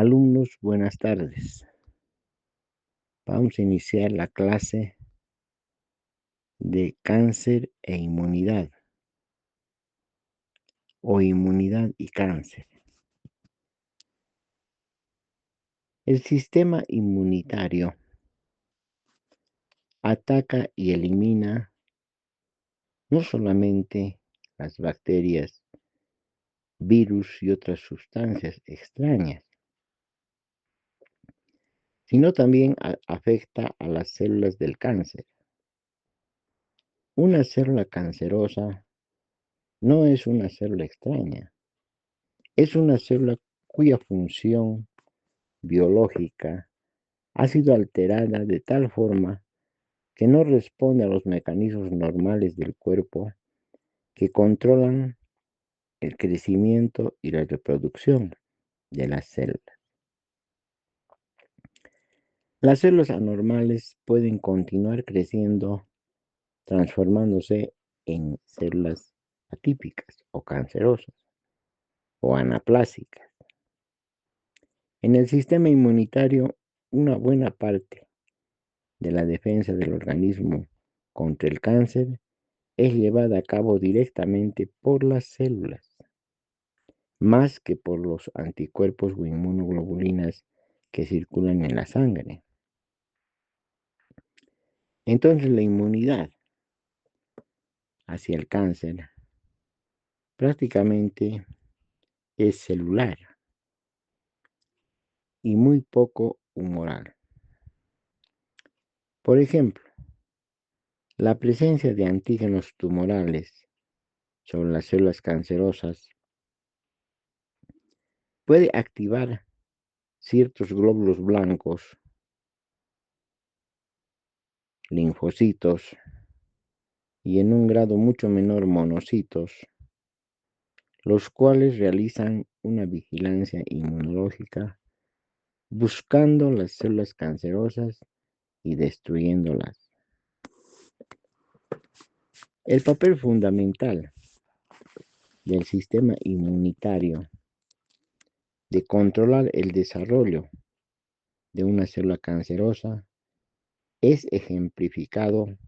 Alumnos, buenas tardes. Vamos a iniciar la clase de cáncer e inmunidad o inmunidad y cáncer. El sistema inmunitario ataca y elimina no solamente las bacterias, virus y otras sustancias extrañas, sino también afecta a las células del cáncer. Una célula cancerosa no es una célula extraña, es una célula cuya función biológica ha sido alterada de tal forma que no responde a los mecanismos normales del cuerpo que controlan el crecimiento y la reproducción de las células. Las células anormales pueden continuar creciendo, transformándose en células atípicas o cancerosas o anaplásicas. En el sistema inmunitario, una buena parte de la defensa del organismo contra el cáncer es llevada a cabo directamente por las células, más que por los anticuerpos o inmunoglobulinas que circulan en la sangre. Entonces, la inmunidad hacia el cáncer prácticamente es celular y muy poco humoral. Por ejemplo, la presencia de antígenos tumorales sobre las células cancerosas puede activar ciertos glóbulos blancos, linfocitos y en un grado mucho menor monocitos, los cuales realizan una vigilancia inmunológica buscando las células cancerosas y destruyéndolas. El papel fundamental del sistema inmunitario de controlar el desarrollo de una célula cancerosa es ejemplificado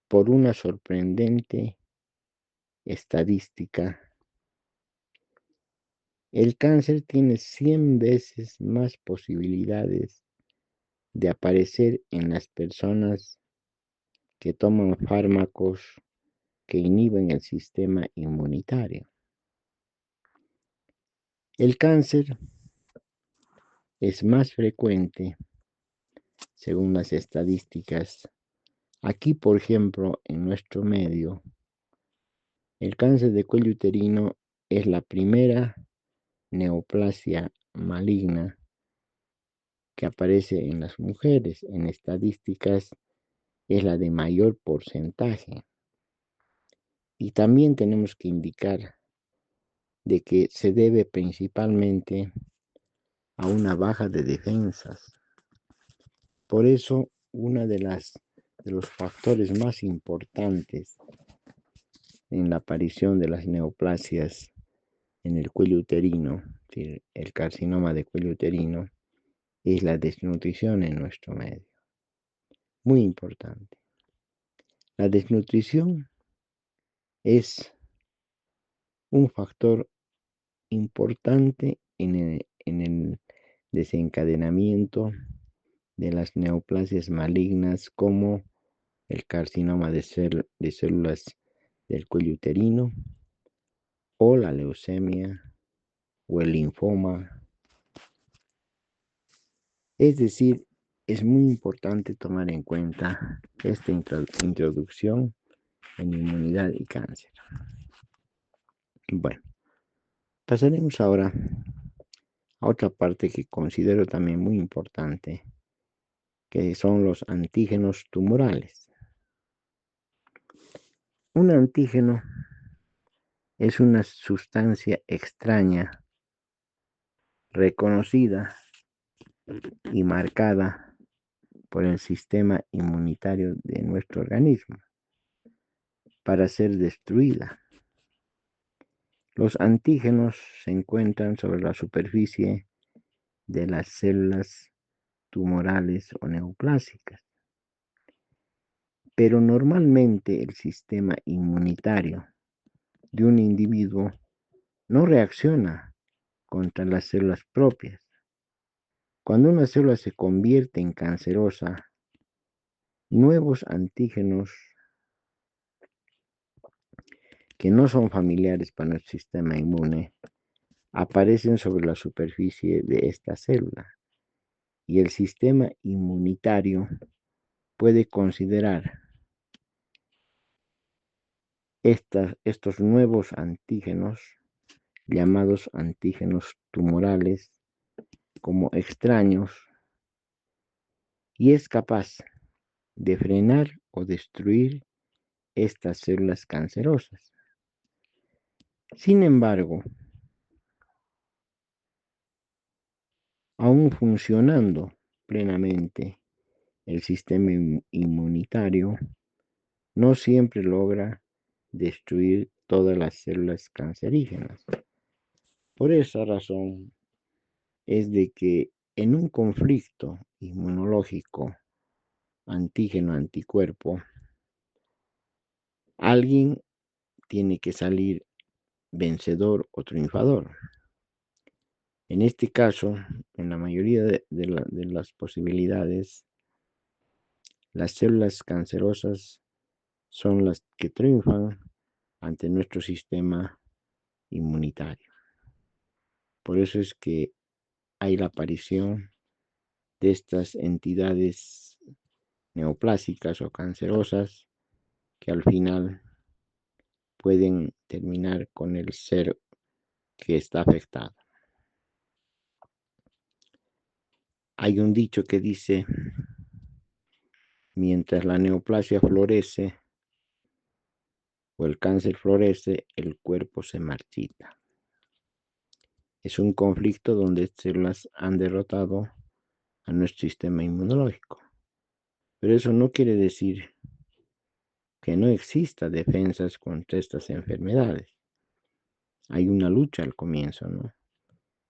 por una sorprendente estadística. El cáncer tiene 100 veces más posibilidades de aparecer en las personas que toman fármacos que inhiben el sistema inmunitario. El cáncer es más frecuente, según las estadísticas. Aquí, por ejemplo, en nuestro medio, el cáncer de cuello uterino es la primera neoplasia maligna que aparece en las mujeres. En estadísticas es la de mayor porcentaje. Y también tenemos que indicar de que se debe principalmente a una baja de defensas. Por eso, uno de los factores más importantes en la aparición de las neoplasias en el cuello uterino, el carcinoma de cuello uterino, es la desnutrición en nuestro medio. Muy importante. La desnutrición es un factor importante en el desencadenamiento de las neoplasias malignas como el carcinoma de células del cuello uterino o la leucemia o el linfoma. Es decir, es muy importante tomar en cuenta esta introducción en inmunidad y cáncer. Bueno, pasaremos ahora a otra parte que considero también muy importante, que son los antígenos tumorales. Un antígeno es una sustancia extraña, reconocida y marcada por el sistema inmunitario de nuestro organismo para ser destruida. Los antígenos se encuentran sobre la superficie de las células tumorales o neoplásicas. Pero normalmente el sistema inmunitario de un individuo no reacciona contra las células propias. Cuando una célula se convierte en cancerosa, nuevos antígenos que no son familiares para nuestro sistema inmune aparecen sobre la superficie de esta célula y el sistema inmunitario puede considerar estos nuevos antígenos, llamados antígenos tumorales, como extraños y es capaz de frenar o destruir estas células cancerosas. Sin embargo, aún funcionando plenamente, el sistema inmunitario no siempre logra destruir todas las células cancerígenas. Por esa razón es de que en un conflicto inmunológico antígeno-anticuerpo, alguien tiene que salir vencedor o triunfador. En este caso, en la mayoría de las posibilidades, las células cancerosas son las que triunfan ante nuestro sistema inmunitario. Por eso es que hay la aparición de estas entidades neoplásicas o cancerosas que al final pueden terminar con el ser que está afectado. Hay un dicho que dice, mientras la neoplasia florece o el cáncer florece, el cuerpo se marchita. Es un conflicto donde células han derrotado a nuestro sistema inmunológico. Pero eso no quiere decir que no exista defensas contra estas enfermedades. Hay una lucha al comienzo, ¿no?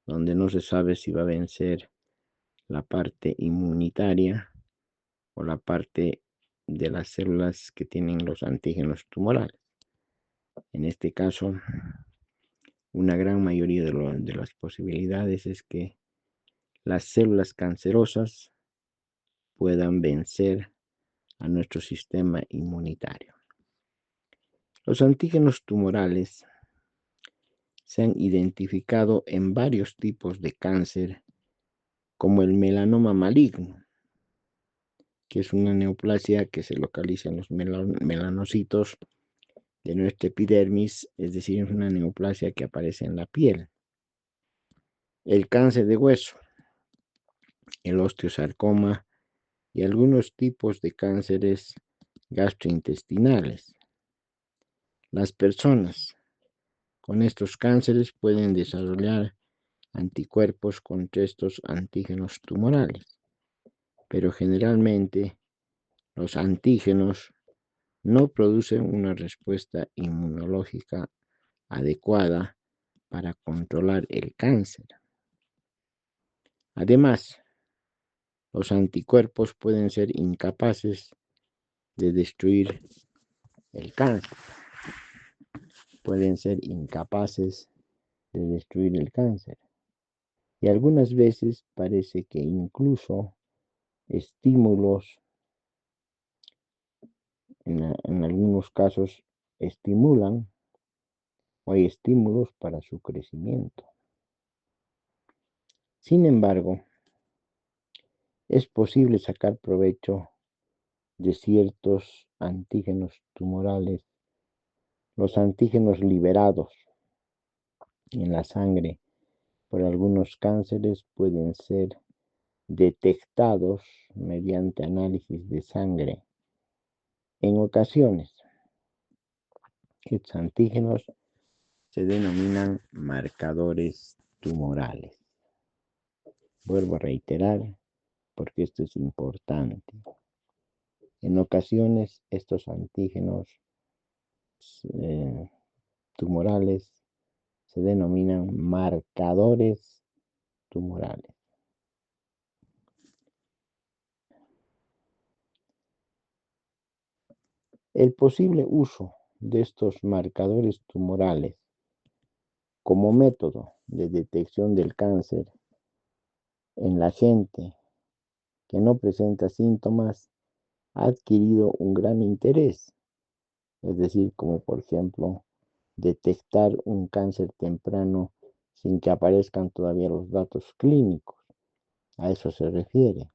Donde no se sabe si va a vencer la parte inmunitaria o la parte de las células que tienen los antígenos tumorales. En este caso, una gran mayoría de las posibilidades es que las células cancerosas puedan vencer a nuestro sistema inmunitario. Los antígenos tumorales se han identificado en varios tipos de cáncer, como el melanoma maligno, que es una neoplasia que se localiza en los melanocitos de nuestra epidermis, es decir, es una neoplasia que aparece en la piel. El cáncer de hueso, el osteosarcoma y algunos tipos de cánceres gastrointestinales. Las personas con estos cánceres pueden desarrollar anticuerpos contra estos antígenos tumorales, pero generalmente los antígenos no producen una respuesta inmunológica adecuada para controlar el cáncer. Además, los anticuerpos pueden ser incapaces de destruir el cáncer. Pueden ser incapaces de destruir el cáncer. Y algunas veces parece que incluso estímulos, en algunos casos, estimulan o hay estímulos para su crecimiento. Sin embargo, es posible sacar provecho de ciertos antígenos tumorales. Los antígenos liberados en la sangre por algunos cánceres pueden ser detectados mediante análisis de sangre. En ocasiones, estos antígenos se denominan marcadores tumorales. Vuelvo a reiterar porque esto es importante. En ocasiones, estos antígenos tumorales se denominan marcadores tumorales. El posible uso de estos marcadores tumorales como método de detección del cáncer en la gente que no presenta síntomas ha adquirido un gran interés, es decir, como por ejemplo detectar un cáncer temprano sin que aparezcan todavía los datos clínicos. A eso se refiere.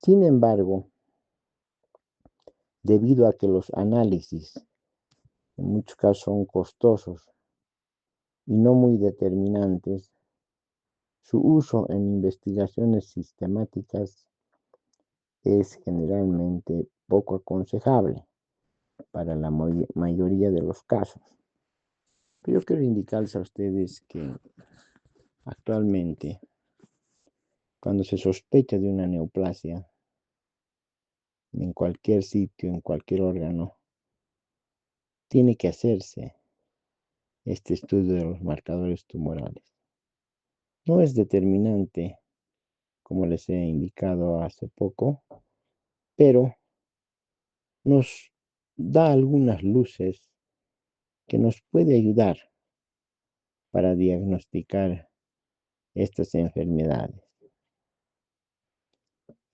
Sin embargo, debido a que los análisis en muchos casos son costosos y no muy determinantes, su uso en investigaciones sistemáticas es generalmente poco aconsejable para la mayoría de los casos. Pero yo quiero indicarles a ustedes que actualmente, cuando se sospecha de una neoplasia en cualquier sitio, en cualquier órgano, tiene que hacerse este estudio de los marcadores tumorales. No es determinante, como les he indicado hace poco, pero nos da algunas luces que nos puede ayudar para diagnosticar estas enfermedades.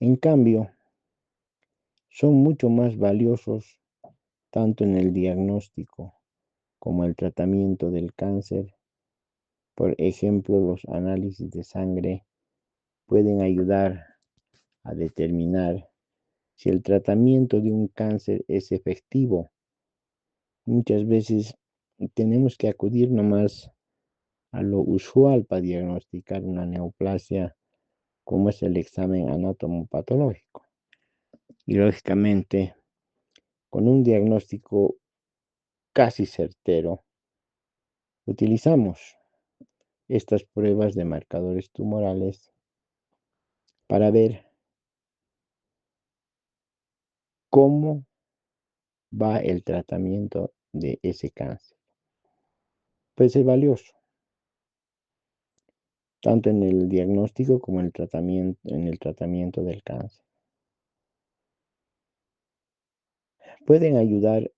En cambio, son mucho más valiosos tanto en el diagnóstico como el tratamiento del cáncer. Por ejemplo, los análisis de sangre pueden ayudar a determinar si el tratamiento de un cáncer es efectivo. Muchas veces tenemos que acudir nomás a lo usual para diagnosticar una neoplasia, como es el examen anatomopatológico. Y lógicamente, con un diagnóstico casi certero, utilizamos estas pruebas de marcadores tumorales para ver cómo va el tratamiento de ese cáncer. Puede ser valioso, tanto en el diagnóstico como en el tratamiento del cáncer. Pueden ayudar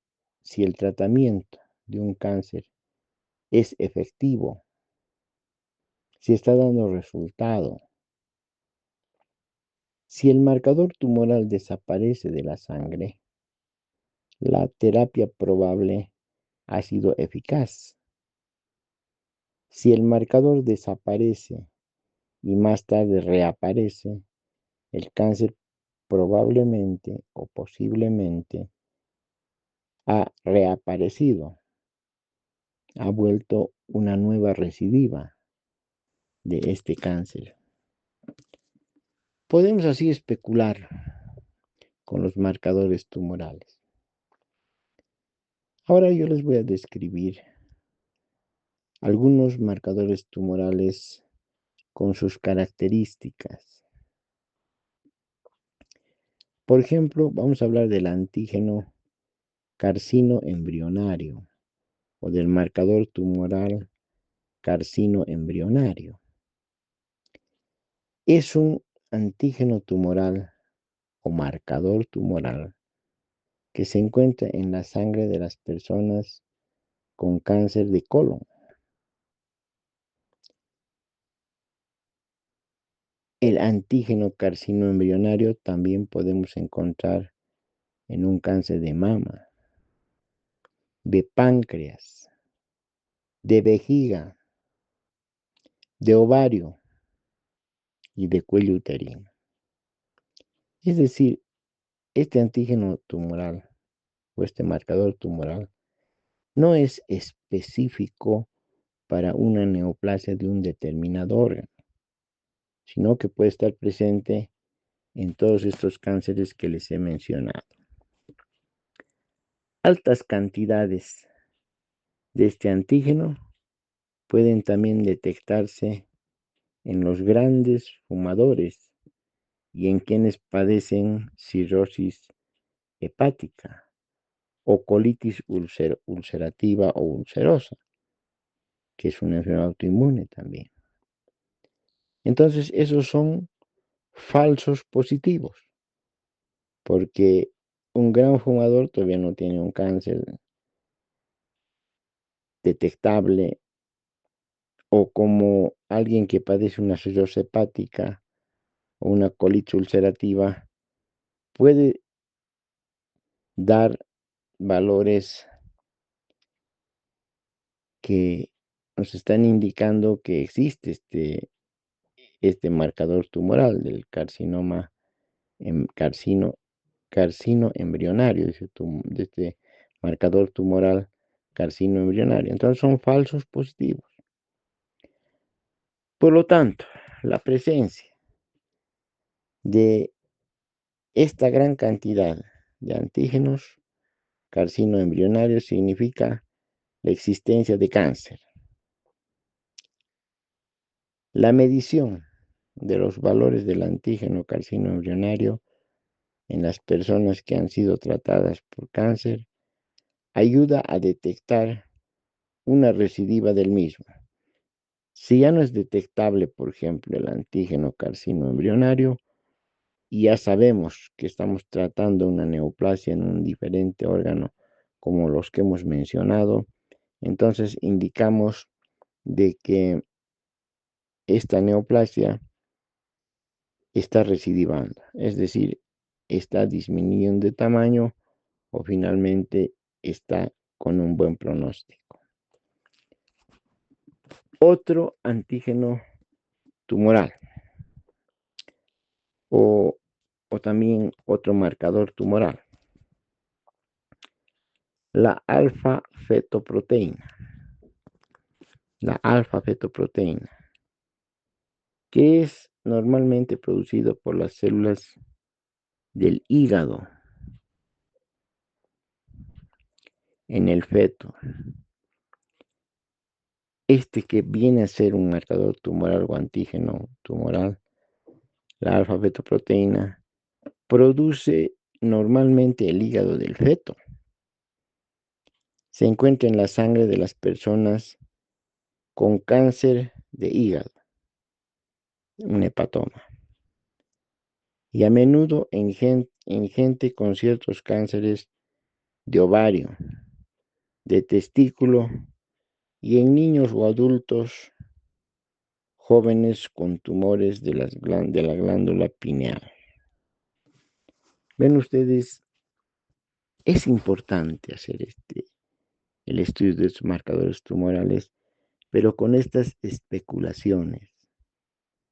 si el tratamiento de un cáncer es efectivo, si está dando resultado, si el marcador tumoral desaparece de la sangre, la terapia probable ha sido eficaz. Si el marcador desaparece y más tarde reaparece, el cáncer probablemente o posiblemente ha reaparecido, ha vuelto una nueva recidiva de este cáncer. Podemos así especular con los marcadores tumorales. Ahora yo les voy a describir algunos marcadores tumorales con sus características. Por ejemplo, vamos a hablar del antígeno carcino embrionario o del marcador tumoral carcino embrionario. Es un antígeno tumoral o marcador tumoral que se encuentra en la sangre de las personas con cáncer de colon. El antígeno carcino embrionario también podemos encontrar en un cáncer de mama, de páncreas, de vejiga, de ovario y de cuello uterino. Es decir, este antígeno tumoral o este marcador tumoral no es específico para una neoplasia de un determinado órgano, sino que puede estar presente en todos estos cánceres que les he mencionado. Altas cantidades de este antígeno pueden también detectarse en los grandes fumadores y en quienes padecen cirrosis hepática o colitis ulcerativa o ulcerosa, que es una enfermedad autoinmune también. Entonces, esos son falsos positivos, porque un gran fumador todavía no tiene un cáncer detectable, o como alguien que padece una cirrosis hepática o una colitis ulcerativa, puede dar valores que nos están indicando que existe este marcador tumoral del carcinoma, em, carcino, carcino embrionario, de este marcador tumoral carcino embrionario. Entonces son falsos positivos. Por lo tanto, la presencia de esta gran cantidad de antígenos carcino embrionario significa la existencia de cáncer. La medición de los valores del antígeno carcino embrionario en las personas que han sido tratadas por cáncer ayuda a detectar una recidiva del mismo. Si ya no es detectable, por ejemplo, el antígeno carcino embrionario, y ya sabemos que estamos tratando una neoplasia en un diferente órgano como los que hemos mencionado, entonces indicamos de que esta neoplasia está recidivando, es decir, está disminuyendo de tamaño o finalmente está con un buen pronóstico. Otro antígeno tumoral o, o también otro marcador tumoral, la alfa-fetoproteína. La alfa-fetoproteína, que es normalmente producido por las células del hígado en el feto. Este que viene a ser un marcador tumoral o antígeno tumoral, la alfa-fetoproteína, produce normalmente el hígado del feto. Se encuentra en la sangre de las personas con cáncer de hígado, un hepatoma, y a menudo en gente con ciertos cánceres de ovario, de testículo y en niños o adultos jóvenes con tumores de la glándula pineal. Ven ustedes, es importante hacer el estudio de estos marcadores tumorales, pero con estas especulaciones.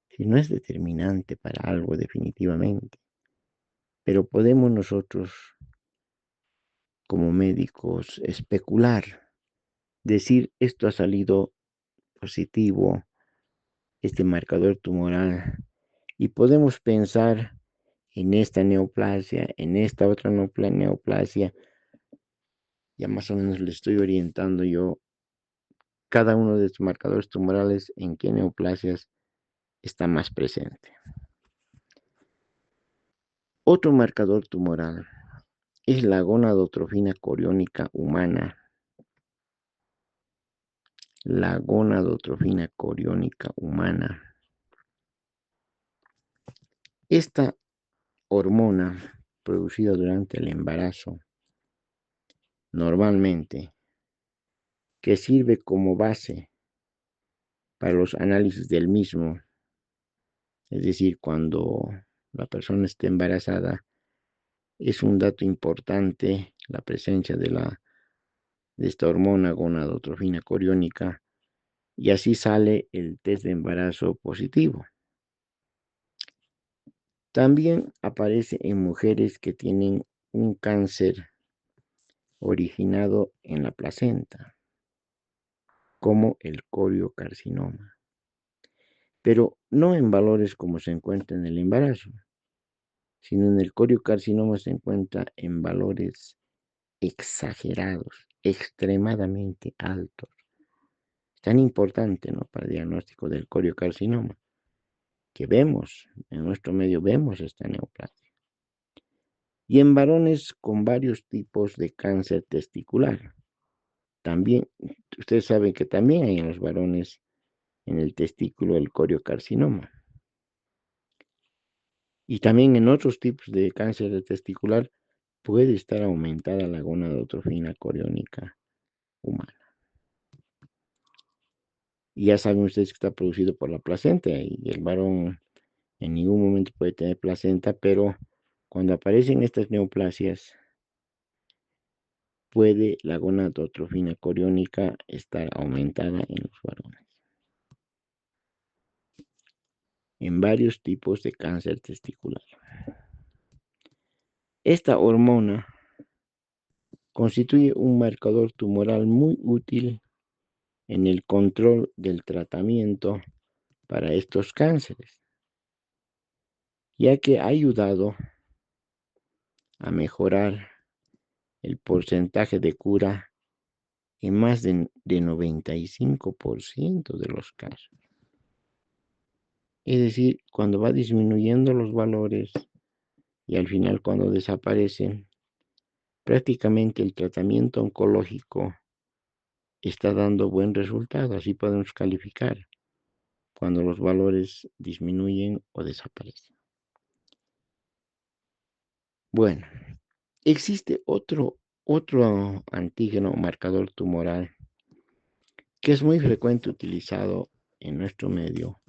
Si no es determinante para algo definitivamente, pero podemos nosotros como médicos especular, decir esto ha salido positivo, este marcador tumoral, y podemos pensar en esta neoplasia, en esta otra neoplasia, ya más o menos le estoy orientando yo cada uno de estos marcadores tumorales en qué neoplasias está más presente. Otro marcador tumoral es la gonadotrofina coriónica humana. La gonadotrofina coriónica humana. Esta hormona producida durante el embarazo, normalmente, que sirve como base para los análisis del mismo, es decir, cuando la persona esté embarazada, es un dato importante la presencia de esta hormona gonadotrofina coriónica, y así sale el test de embarazo positivo. También aparece en mujeres que tienen un cáncer originado en la placenta, como el coriocarcinoma, pero no en valores como se encuentra en el embarazo, sino en el coriocarcinoma se encuentra en valores exagerados, extremadamente altos. Es tan importante, ¿no?, para el diagnóstico del coriocarcinoma, que vemos, en nuestro medio vemos esta neoplasia. Y en varones con varios tipos de cáncer testicular. También, ustedes saben que también hay en los varones en el testículo el coriocarcinoma. Y también en otros tipos de cáncer de testicular puede estar aumentada la gonadotrofina coriónica humana. Y ya saben ustedes que está producido por la placenta y el varón en ningún momento puede tener placenta, pero cuando aparecen estas neoplasias, puede la gonadotrofina coriónica estar aumentada en los varones. En varios tipos de cáncer testicular. Esta hormona constituye un marcador tumoral muy útil en el control del tratamiento para estos cánceres, ya que ha ayudado a mejorar el porcentaje de cura en más de 95% de los casos. Es decir, cuando va disminuyendo los valores y al final cuando desaparecen, prácticamente el tratamiento oncológico está dando buen resultado. Así podemos calificar cuando los valores disminuyen o desaparecen. Bueno, existe otro antígeno marcador tumoral que es muy frecuente utilizado en nuestro medio.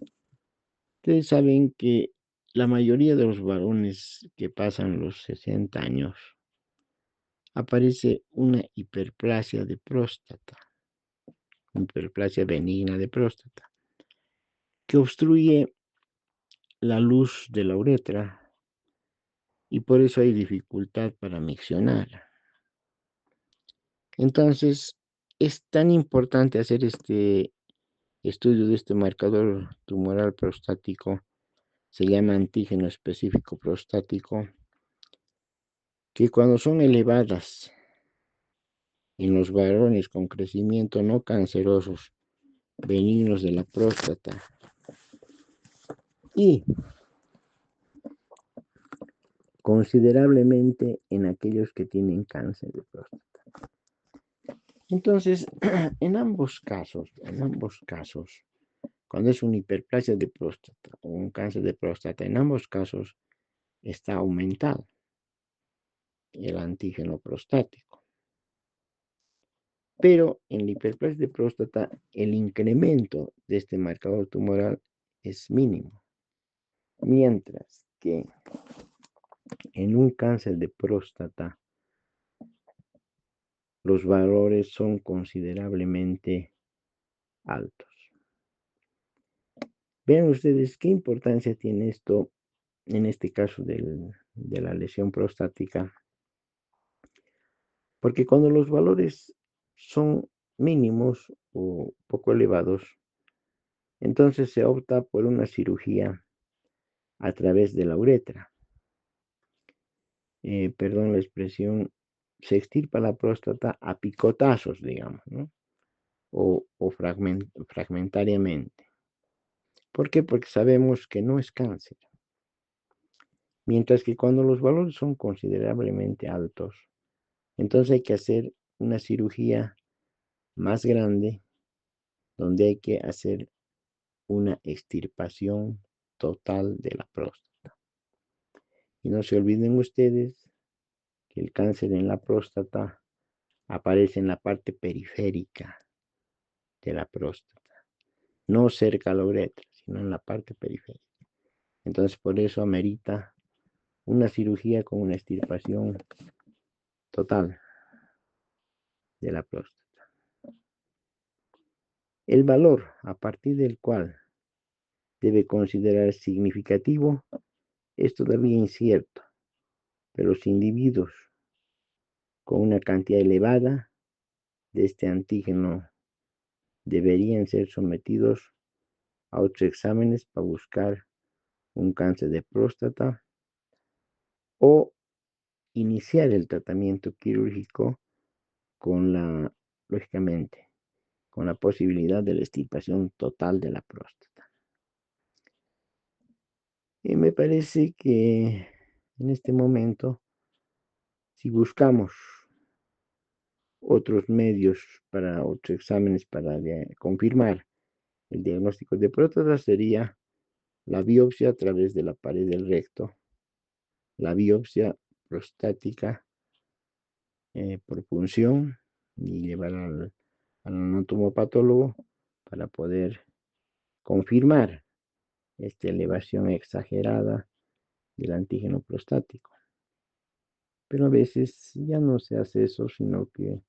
Ustedes saben que la mayoría de los varones que pasan los 60 años aparece una hiperplasia de próstata, hiperplasia benigna de próstata, que obstruye la luz de la uretra y por eso hay dificultad para miccionar. Entonces, es tan importante hacer este estudio de este marcador tumoral prostático, se llama antígeno específico prostático, que cuando son elevadas en los varones con crecimiento no cancerosos, benignos de la próstata, y considerablemente en aquellos que tienen cáncer de próstata. Entonces, en ambos casos, cuando es una hiperplasia de próstata o un cáncer de próstata, en ambos casos está aumentado el antígeno prostático. Pero en la hiperplasia de próstata, el incremento de este marcador tumoral es mínimo. Mientras que en un cáncer de próstata, los valores son considerablemente altos. Vean ustedes qué importancia tiene esto en este caso de la lesión prostática, porque cuando los valores son mínimos o poco elevados, entonces se opta por una cirugía a través de la uretra. Perdón la expresión, se extirpa la próstata a picotazos, digamos, ¿no? O fragmentariamente. ¿Por qué? Porque sabemos que no es cáncer. Mientras que cuando los valores son considerablemente altos, entonces hay que hacer una cirugía más grande, donde hay que hacer una extirpación total de la próstata. Y no se olviden ustedes que el cáncer en la próstata aparece en la parte periférica de la próstata, no cerca a la uretra, sino en la parte periférica. Entonces, por eso amerita una cirugía con una extirpación total de la próstata. El valor a partir del cual debe considerar significativo es todavía incierto, pero los individuos con una cantidad elevada de este antígeno deberían ser sometidos a otros exámenes para buscar un cáncer de próstata o iniciar el tratamiento quirúrgico lógicamente, con la posibilidad de la extirpación total de la próstata. Y me parece que en este momento, si buscamos otros medios para otros exámenes para confirmar el diagnóstico de próstata, sería la biopsia a través de la pared del recto, la biopsia prostática por punción y llevar al anatomopatólogo para poder confirmar esta elevación exagerada del antígeno prostático. Pero a veces ya no se hace eso, sino que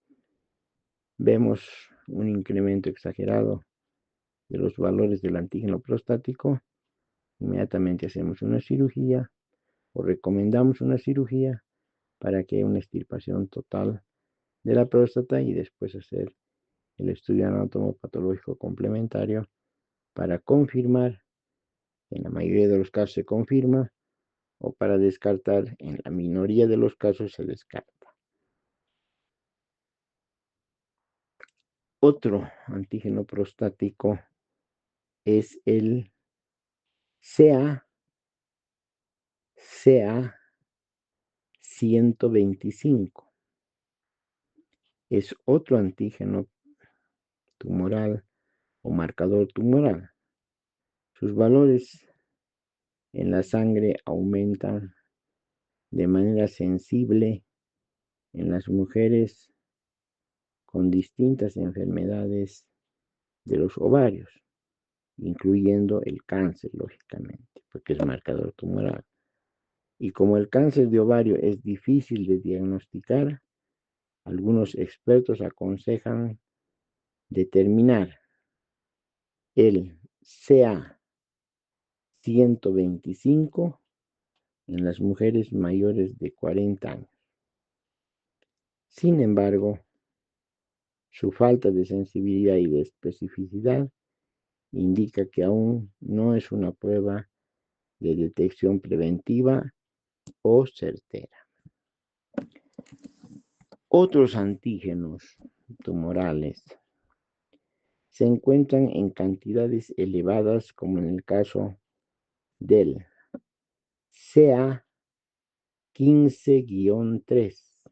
vemos un incremento exagerado de los valores del antígeno prostático, inmediatamente hacemos una cirugía o recomendamos una cirugía para que haya una extirpación total de la próstata y después hacer el estudio anatomopatológico complementario para confirmar, en la mayoría de los casos se confirma, o para descartar, en la minoría de los casos se descarta. Otro antígeno prostático es el CA125. Es otro antígeno tumoral o marcador tumoral. Sus valores en la sangre aumentan de manera sensible en las mujeres con distintas enfermedades de los ovarios, incluyendo el cáncer, lógicamente, porque es marcador tumoral. Y como el cáncer de ovario es difícil de diagnosticar, algunos expertos aconsejan determinar el CA125 en las mujeres mayores de 40 años. Sin embargo, su falta de sensibilidad y de especificidad indica que aún no es una prueba de detección preventiva o certera. Otros antígenos tumorales se encuentran en cantidades elevadas, como en el caso del CA15-3,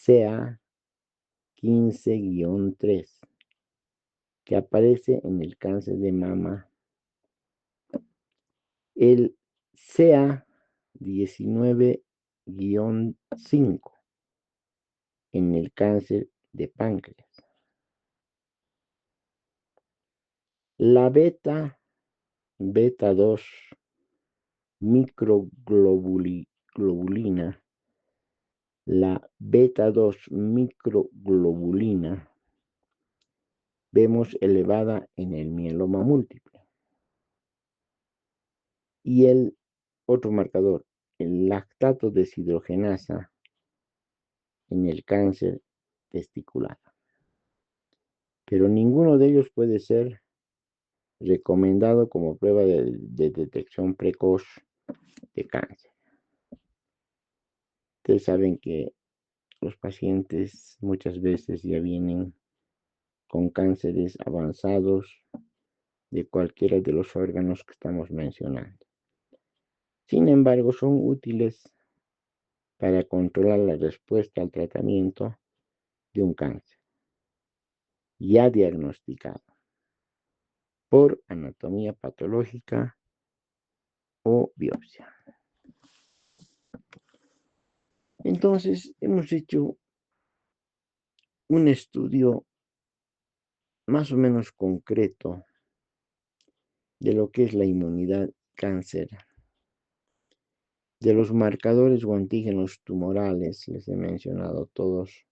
CA15-3, que aparece en el cáncer de mama, el CA19-5 en el cáncer de páncreas. La beta 2 microglobulina, la beta 2 microglobulina vemos elevada en el mieloma múltiple. Y el otro marcador, el lactato deshidrogenasa en el cáncer testicular. Pero ninguno de ellos puede ser recomendado como prueba de detección precoz de cáncer. Ustedes saben que los pacientes muchas veces ya vienen con cánceres avanzados de cualquiera de los órganos que estamos mencionando. Sin embargo, son útiles para controlar la respuesta al tratamiento de un cáncer ya diagnosticado por anatomía patológica o biopsia. Entonces, hemos hecho un estudio más o menos concreto de lo que es la inmunidad cáncer, de los marcadores o antígenos tumorales. Les he mencionado todos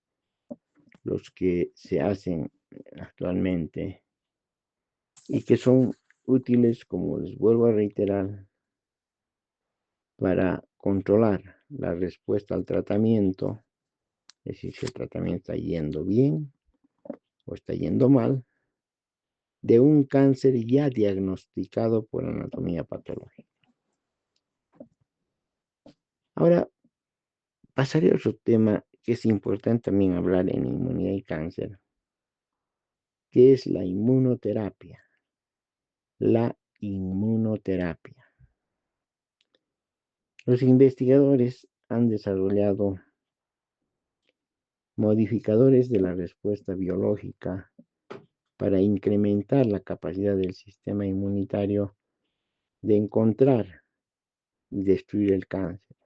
los que se hacen actualmente y que son útiles, como les vuelvo a reiterar, para controlar la respuesta al tratamiento, es decir, si el tratamiento está yendo bien o está yendo mal, de un cáncer ya diagnosticado por anatomía patológica. Ahora, pasaré a otro tema que es importante también hablar en inmunidad y cáncer, que es la inmunoterapia. La inmunoterapia. Los investigadores han desarrollado modificadores de la respuesta biológica para incrementar la capacidad del sistema inmunitario de encontrar y destruir el cáncer.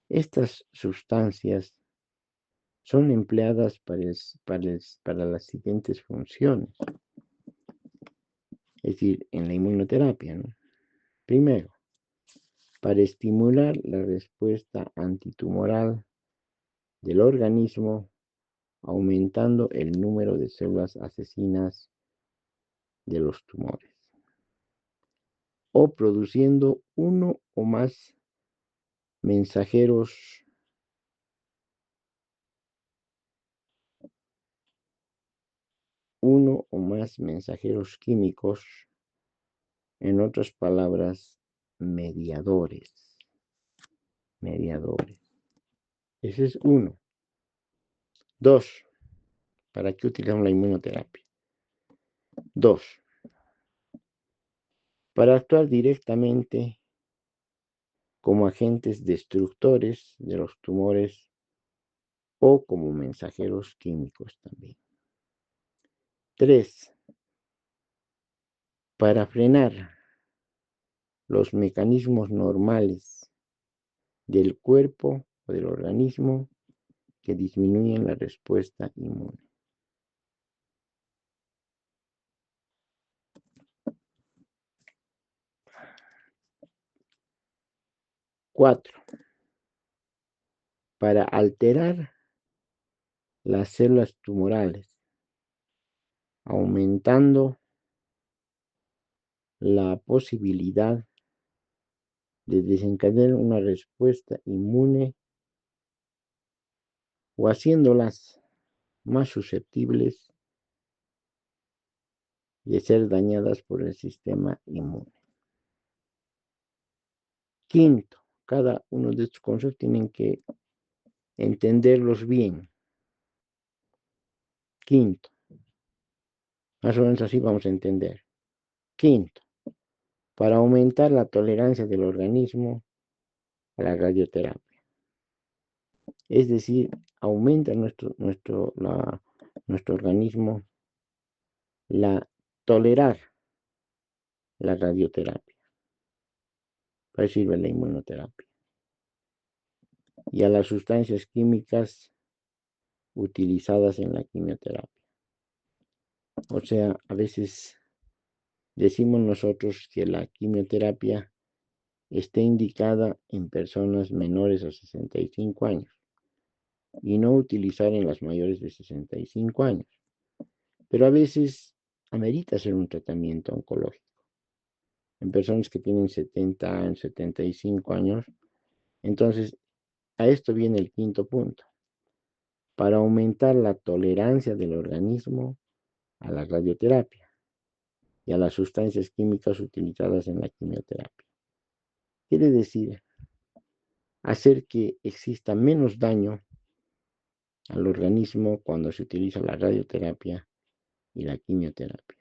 Estas sustancias son empleadas para las siguientes funciones, es decir, en la inmunoterapia, ¿no? Primero, para estimular la respuesta antitumoral del organismo, aumentando el número de células asesinas de los tumores, o produciendo mensajeros uno o más mensajeros químicos, en otras palabras, mediadores. Ese es uno. Dos, ¿para qué utilizamos la inmunoterapia? Dos, para actuar directamente como agentes destructores de los tumores o como mensajeros químicos también. Tres, para frenar los mecanismos normales del cuerpo o del organismo que disminuyen la respuesta inmune. Cuatro, para alterar las células tumorales, aumentando la posibilidad de desencadenar una respuesta inmune o haciéndolas más susceptibles de ser dañadas por el sistema inmune. Quinto, cada uno de estos conceptos tienen que entenderlos bien. Quinto, más o menos así vamos a entender. Quinto, para aumentar la tolerancia del organismo a la radioterapia. Es decir, aumenta nuestro organismo la tolerar la radioterapia. Para eso sirve la inmunoterapia. Y a las sustancias químicas utilizadas en la quimioterapia. O sea, a veces decimos nosotros que la quimioterapia está indicada en personas menores a 65 años y no utilizar en las mayores de 65 años. Pero a veces amerita hacer un tratamiento oncológico en personas que tienen 70 años, 75 años. Entonces, a esto viene el quinto punto. Para aumentar la tolerancia del organismo a la radioterapia y a las sustancias químicas utilizadas en la quimioterapia. Quiere decir, hacer que exista menos daño al organismo cuando se utiliza la radioterapia y la quimioterapia.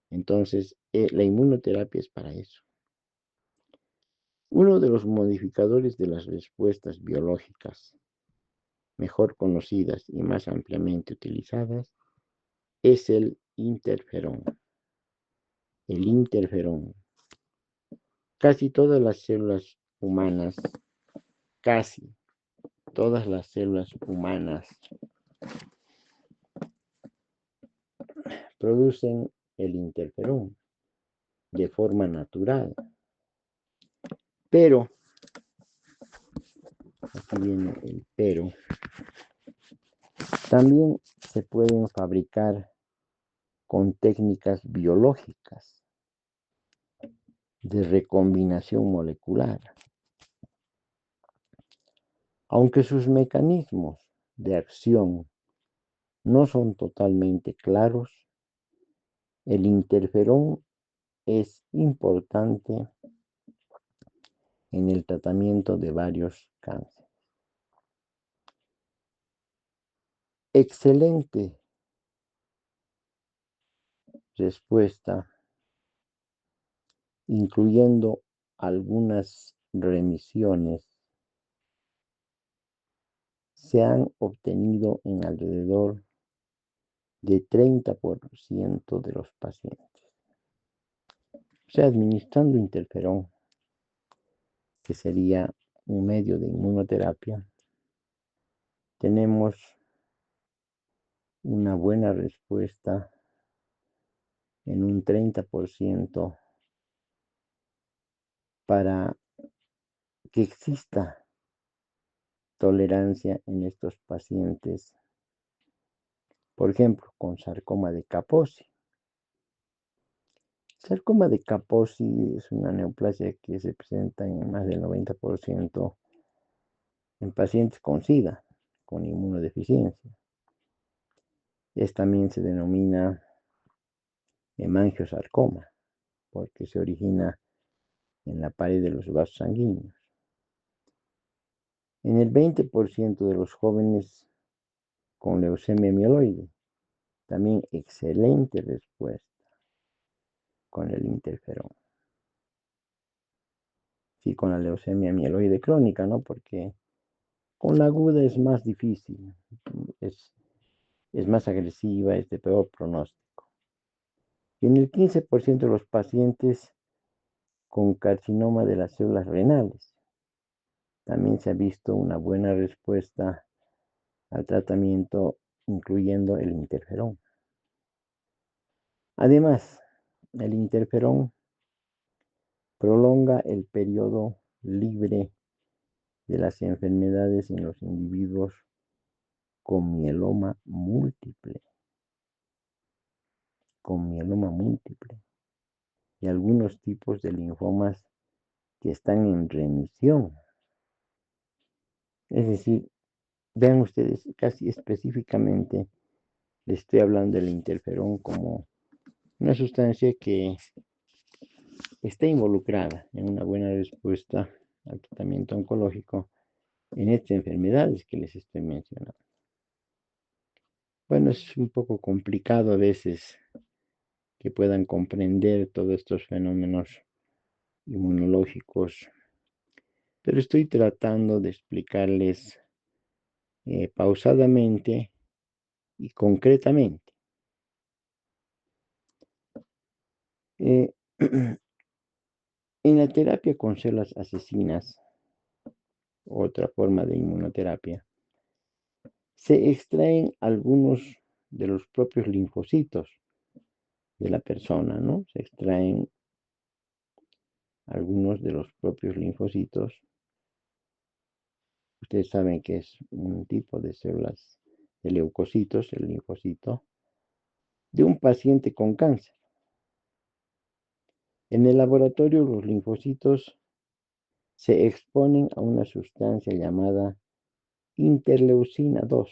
Entonces, la inmunoterapia es para eso. Uno de los modificadores de las respuestas biológicas mejor conocidas y más ampliamente utilizadas es el interferón. El interferón. Casi todas las células humanas, casi todas las células humanas producen el interferón de forma natural. Pero, aquí viene el pero, también se pueden fabricar con técnicas biológicas de recombinación molecular. Aunque sus mecanismos de acción no son totalmente claros, el interferón es importante en el tratamiento de varios cánceres. Excelente respuesta, incluyendo algunas remisiones, se han obtenido en alrededor de 30% de los pacientes. O sea, administrando interferón, que sería un medio de inmunoterapia, tenemos una buena respuesta en un 30% para que exista tolerancia en estos pacientes, por ejemplo, con sarcoma de Kaposi. Sarcoma de Kaposi es una neoplasia que se presenta en más del 90% en pacientes con SIDA, con inmunodeficiencia. También se denomina hemangiosarcoma, porque se origina en la pared de los vasos sanguíneos. En el 20% de los jóvenes con leucemia mieloide, también excelente respuesta con el interferón. Sí, con la leucemia mieloide crónica, ¿no? Porque con la aguda es más difícil, es más agresiva, es de peor pronóstico. Y en el 15% de los pacientes con carcinoma de las células renales, también se ha visto una buena respuesta al tratamiento, incluyendo el interferón. Además, el interferón prolonga el periodo libre de las enfermedades en los individuos con mieloma múltiple, y algunos tipos de linfomas que están en remisión. Es decir, vean ustedes, casi específicamente les estoy hablando del interferón como una sustancia que está involucrada en una buena respuesta al tratamiento oncológico en estas enfermedades que les estoy mencionando. Bueno, es un poco complicado a veces que puedan comprender todos estos fenómenos inmunológicos, pero estoy tratando de explicarles pausadamente y concretamente. En la terapia con células asesinas, otra forma de inmunoterapia, se extraen algunos de los propios linfocitos de la persona, ¿no? Se extraen algunos de los propios linfocitos. Ustedes saben que es un tipo de células de leucocitos, el linfocito, de un paciente con cáncer. En el laboratorio, los linfocitos se exponen a una sustancia llamada interleucina 2,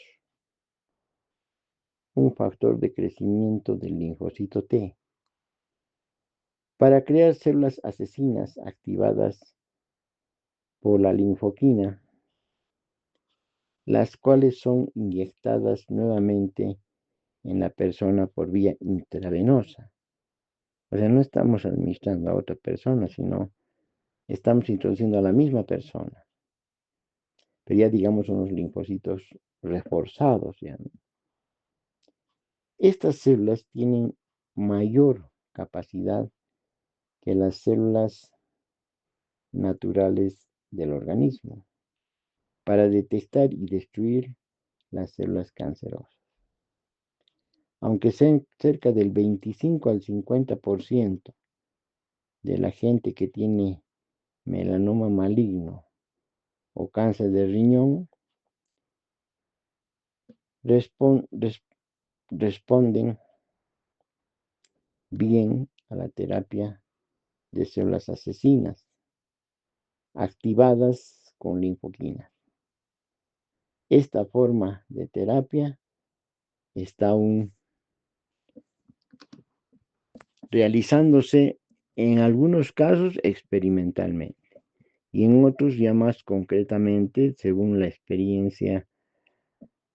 un factor de crecimiento del linfocito T, para crear células asesinas activadas por la linfoquina, las cuales son inyectadas nuevamente en la persona por vía intravenosa. O sea, no estamos administrando a otra persona, sino estamos introduciendo a la misma persona. Pero ya digamos unos linfocitos reforzados. Ya. Estas células tienen mayor capacidad que las células naturales del organismo para detectar y destruir las células cancerosas. Aunque cerca del 25 al 50% de la gente que tiene melanoma maligno o cáncer de riñón responden bien a la terapia de células asesinas activadas con linfoquina. Esta forma de terapia está aún realizándose en algunos casos experimentalmente y en otros ya más concretamente según la experiencia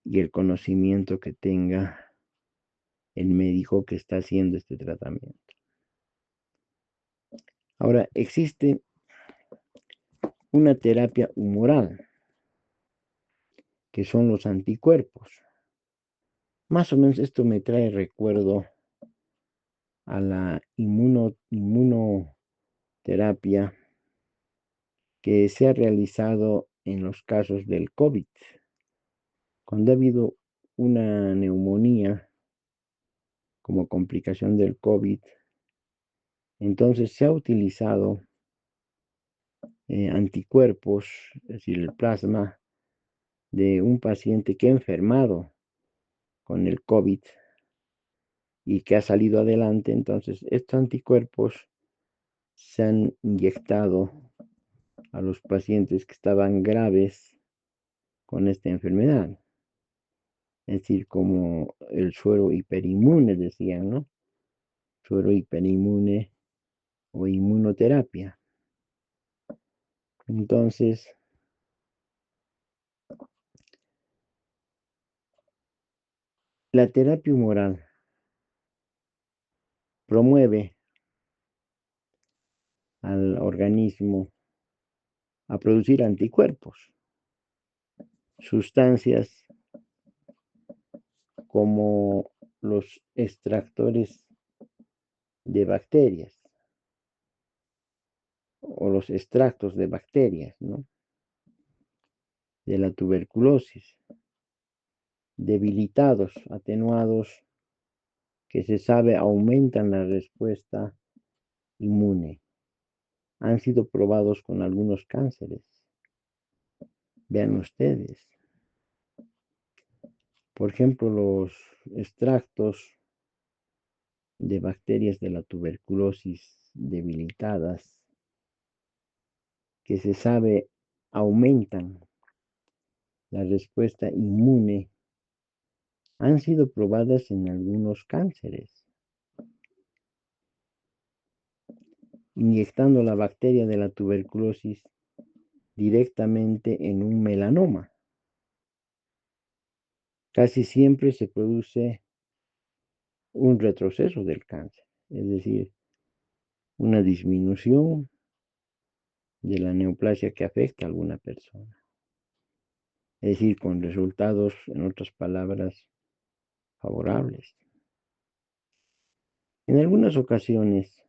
y el conocimiento que tenga el médico que está haciendo este tratamiento. Ahora, existe una terapia humoral, que son los anticuerpos. Más o menos esto me trae recuerdo a la inmunoterapia que se ha realizado en los casos del COVID. Cuando ha habido una neumonía como complicación del COVID, entonces se ha utilizado anticuerpos, es decir, el plasma de un paciente que ha enfermado con el COVID y que ha salido adelante. Entonces, estos anticuerpos se han inyectado a los pacientes que estaban graves con esta enfermedad. Es decir, como el suero hiperinmune, decían, ¿no? Suero hiperinmune o inmunoterapia. Entonces, la terapia humoral promueve al organismo a producir anticuerpos, sustancias como los extractores de bacterias o los extractos de bacterias, ¿no? De la tuberculosis, debilitados, atenuados, que se sabe aumentan la respuesta inmune. Han sido probados con algunos cánceres. Vean ustedes. Por ejemplo, los extractos de bacterias de la tuberculosis debilitadas, que se sabe aumentan la respuesta inmune, han sido probadas en algunos cánceres, inyectando la bacteria de la tuberculosis directamente en un melanoma. Casi siempre se produce un retroceso del cáncer, es decir, una disminución de la neoplasia que afecta a alguna persona. Es decir, con resultados, en otras palabras, favorables. En algunas ocasiones,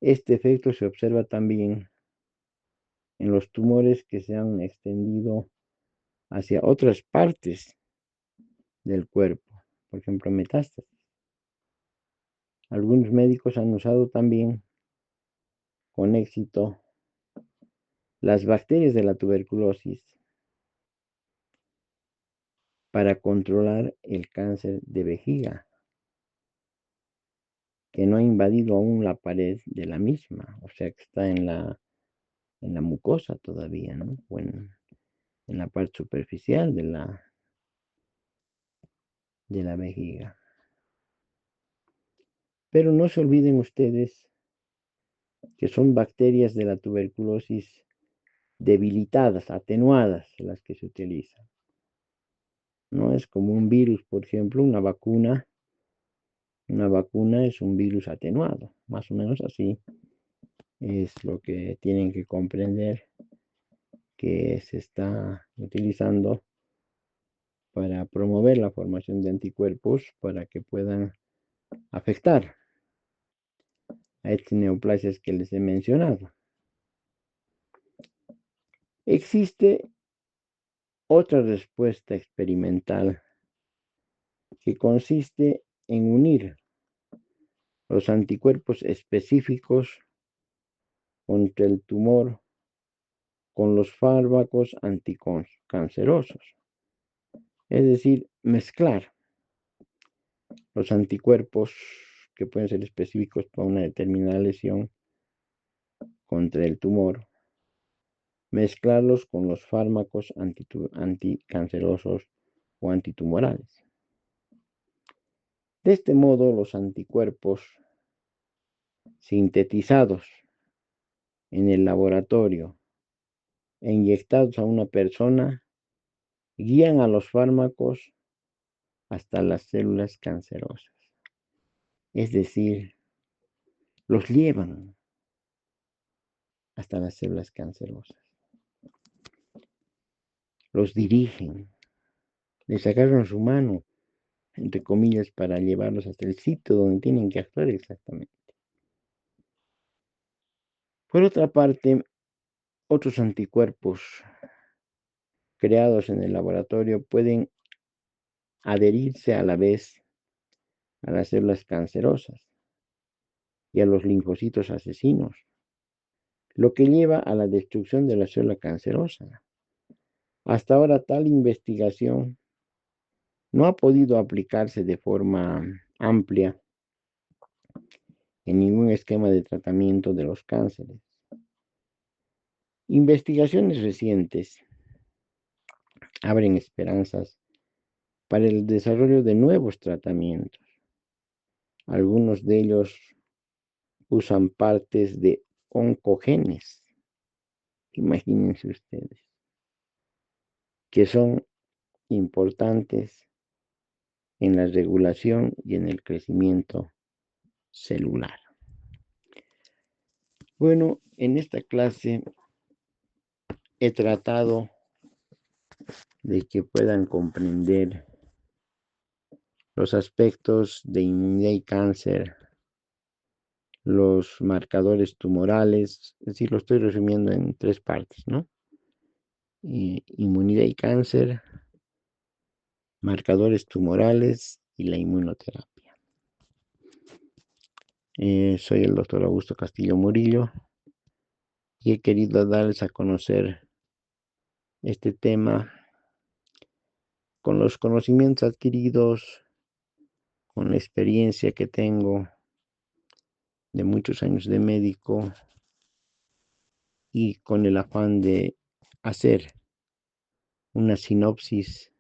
este efecto se observa también en los tumores que se han extendido hacia otras partes del cuerpo, por ejemplo, metástasis. Algunos médicos han usado también con éxito las bacterias de la tuberculosis para controlar el cáncer de vejiga, que no ha invadido aún la pared de la misma, o sea que está en la mucosa todavía, ¿no? O en la parte superficial de la vejiga. Pero no se olviden ustedes que son bacterias de la tuberculosis debilitadas, atenuadas, las que se utilizan. No es como un virus, por ejemplo, una vacuna. Una vacuna es un virus atenuado, más o menos así es lo que tienen que comprender, que se está utilizando para promover la formación de anticuerpos para que puedan afectar a estas neoplasias que les he mencionado. Existe otra respuesta experimental que consiste en unir los anticuerpos específicos contra el tumor con los fármacos anticancerosos, es decir, mezclar los anticuerpos que pueden ser específicos para una determinada lesión contra el tumor, mezclarlos con los fármacos anticancerosos o antitumorales. De este modo, los anticuerpos sintetizados en el laboratorio e inyectados a una persona guían a los fármacos hasta las células cancerosas. Es decir, los llevan hasta las células cancerosas. Los dirigen, les agarran su mano, entre comillas, para llevarlos hasta el sitio donde tienen que actuar exactamente. Por otra parte, otros anticuerpos creados en el laboratorio pueden adherirse a la vez a las células cancerosas y a los linfocitos asesinos, lo que lleva a la destrucción de la célula cancerosa. Hasta ahora tal investigación no ha podido aplicarse de forma amplia en ningún esquema de tratamiento de los cánceres. Investigaciones recientes abren esperanzas para el desarrollo de nuevos tratamientos. Algunos de ellos usan partes de oncogenes, imagínense ustedes, que son importantes en la regulación y en el crecimiento celular. Bueno, en esta clase he tratado de que puedan comprender los aspectos de inmunidad y cáncer, los marcadores tumorales, es decir, lo estoy resumiendo en 3 partes, ¿no? Inmunidad y cáncer, marcadores tumorales y la inmunoterapia. Soy el doctor Augusto Castillo Murillo y he querido darles a conocer este tema con los conocimientos adquiridos, con la experiencia que tengo de muchos años de médico y con el afán de hacer una sinopsis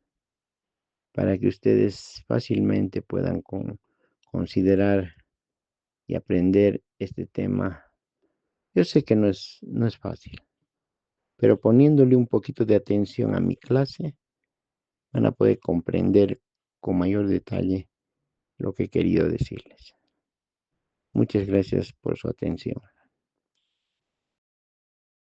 para que ustedes fácilmente puedan considerar y aprender este tema. Yo sé que no es fácil, pero poniéndole un poquito de atención a mi clase, van a poder comprender con mayor detalle lo que he querido decirles. Muchas gracias por su atención.